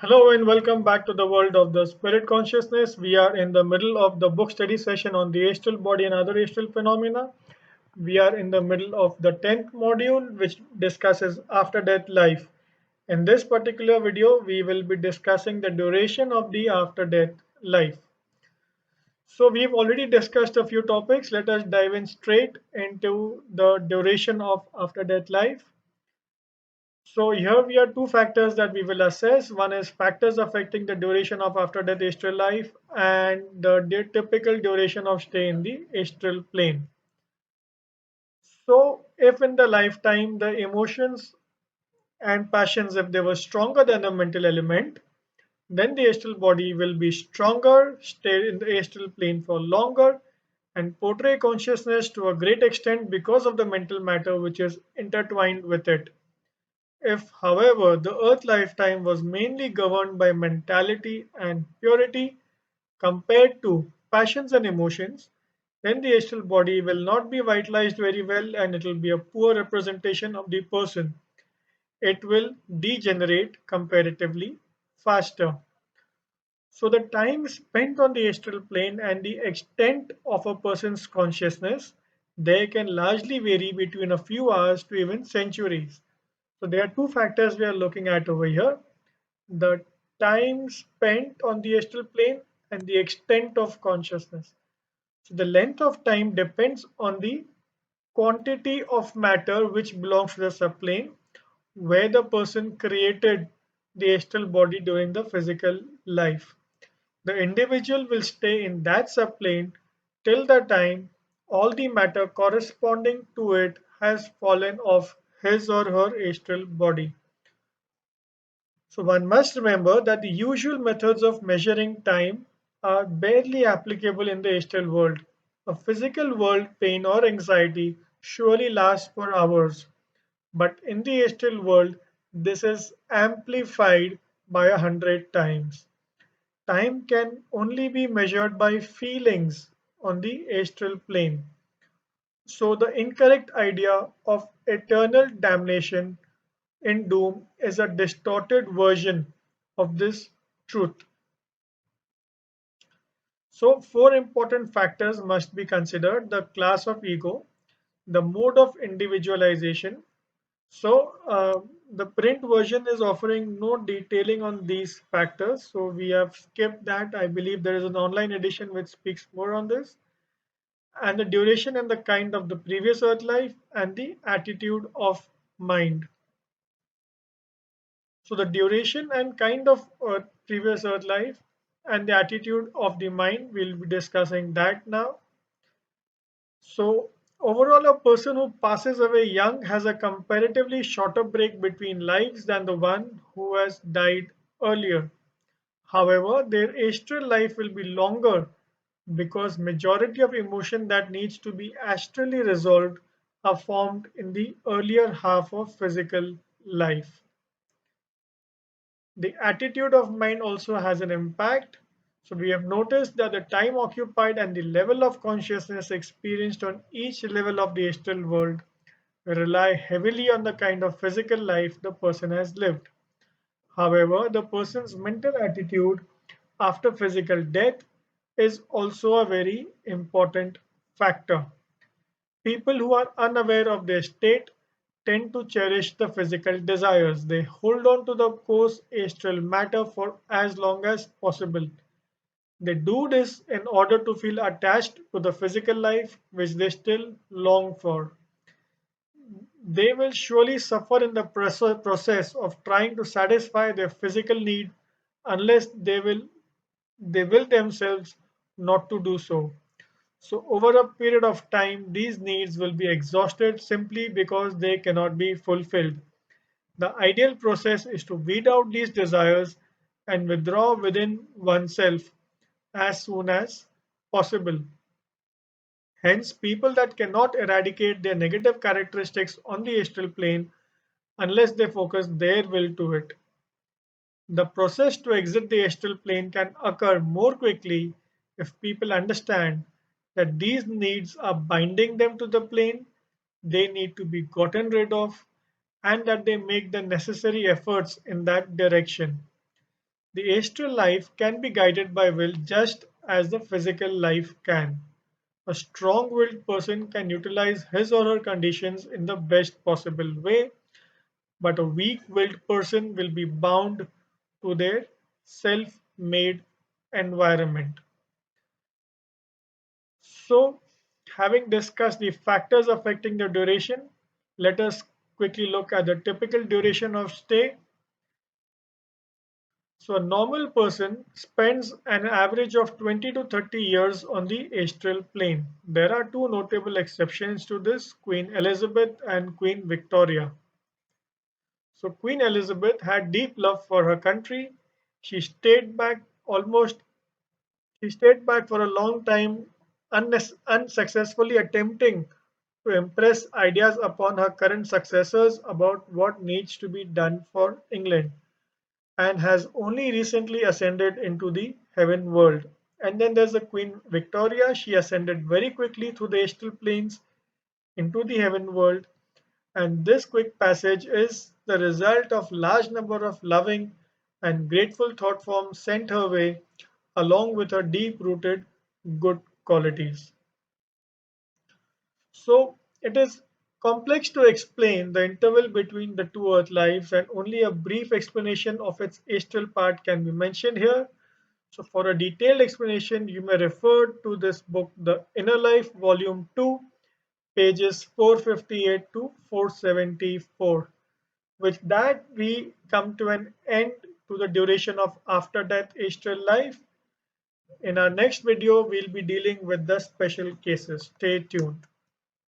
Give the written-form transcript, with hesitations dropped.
Hello and welcome back to the world of the spirit consciousness. We are in the middle of the book study session on the astral body and other astral phenomena. We are in the middle of the 10th module, which discusses after death life. In this particular video, we will be discussing the duration of the after death life. So, we've already discussed a few topics. Let us dive in straight into the duration of after death life. So here we are two factors that we will assess. One is factors affecting the duration of after-death astral life and the typical duration of stay in the astral plane. So if in the lifetime the emotions and passions, if they were stronger than the mental element, then the astral body will be stronger, stay in the astral plane for longer, and portray consciousness to a great extent because of the mental matter which is intertwined with it. If, however, the Earth lifetime was mainly governed by mentality and purity compared to passions and emotions, then the astral body will not be vitalized very well and it will be a poor representation of the person. It will degenerate comparatively faster. So, the time spent on the astral plane and the extent of a person's consciousness, they can largely vary between a few hours to even centuries. So there are two factors we are looking at over here: the time spent on the astral plane and the extent of consciousness. So the length of time depends on the quantity of matter which belongs to the subplane where the person created the astral body during the physical life. The individual will stay in that subplane till the time all the matter corresponding to it has fallen off his or her astral body. So one must remember that the usual methods of measuring time are barely applicable in the astral world. A physical world, pain or anxiety surely lasts for hours, but in the astral world, this is amplified by 100 times. Time can only be measured by feelings on the astral plane. So the incorrect idea of eternal damnation in doom is a distorted version of this truth. So, four important factors must be considered: the class of ego, the mode of individualization. So, the print version is offering no detailing on these factors, so we have skipped that. I believe there is an online edition which speaks more on this, and the duration and the kind of the previous earth life, and the attitude of mind. So the duration and kind of previous Earth life and the attitude of the mind, we'll be discussing that now. So overall, a person who passes away young has a comparatively shorter break between lives than the one who has died earlier. However, their astral life will be longer because majority of emotion that needs to be astrally resolved are formed in the earlier half of physical life. The attitude of mind also has an impact. So we have noticed that the time occupied and the level of consciousness experienced on each level of the astral world rely heavily on the kind of physical life the person has lived. However, the person's mental attitude after physical death is also a very important factor. People who are unaware of their state tend to cherish the physical desires. They hold on to the coarse astral matter for as long as possible. They do this in order to feel attached to the physical life which they still long for. They will surely suffer in the process of trying to satisfy their physical need unless they will themselves not to do so. So over a period of time, these needs will be exhausted simply because they cannot be fulfilled. The ideal process is to weed out these desires and withdraw within oneself as soon as possible. Hence, people that cannot eradicate their negative characteristics on the astral plane unless they focus their will to it. The process to exit the astral plane can occur more quickly if people understand that these needs are binding them to the plane, they need to be gotten rid of, and that they make the necessary efforts in that direction. The astral life can be guided by will just as the physical life can. A strong willed person can utilize his or her conditions in the best possible way, but a weak willed person will be bound to their self made environment. So, having discussed the factors affecting the duration, let us quickly look at the typical duration of stay. So, a normal person spends an average of 20 to 30 years on the astral plane. There are two notable exceptions to this, Queen Elizabeth and Queen Victoria. So, Queen Elizabeth had deep love for her country. She stayed back almost She stayed back for a long time, unsuccessfully attempting to impress ideas upon her current successors about what needs to be done for England, and has only recently ascended into the heaven world. And then there's the Queen Victoria. She ascended very quickly through the astral planes into the heaven world, and this quick passage is the result of large number of loving and grateful thought forms sent her way along with her deep-rooted good qualities. So it is complex to explain the interval between the two earth lives, and only a brief explanation of its astral part can be mentioned here. So for a detailed explanation, you may refer to this book, The Inner Life, Volume 2, pages 458 to 474. With that, we come to an end to the duration of after death astral life. In our next video, we'll be dealing with the special cases. Stay tuned.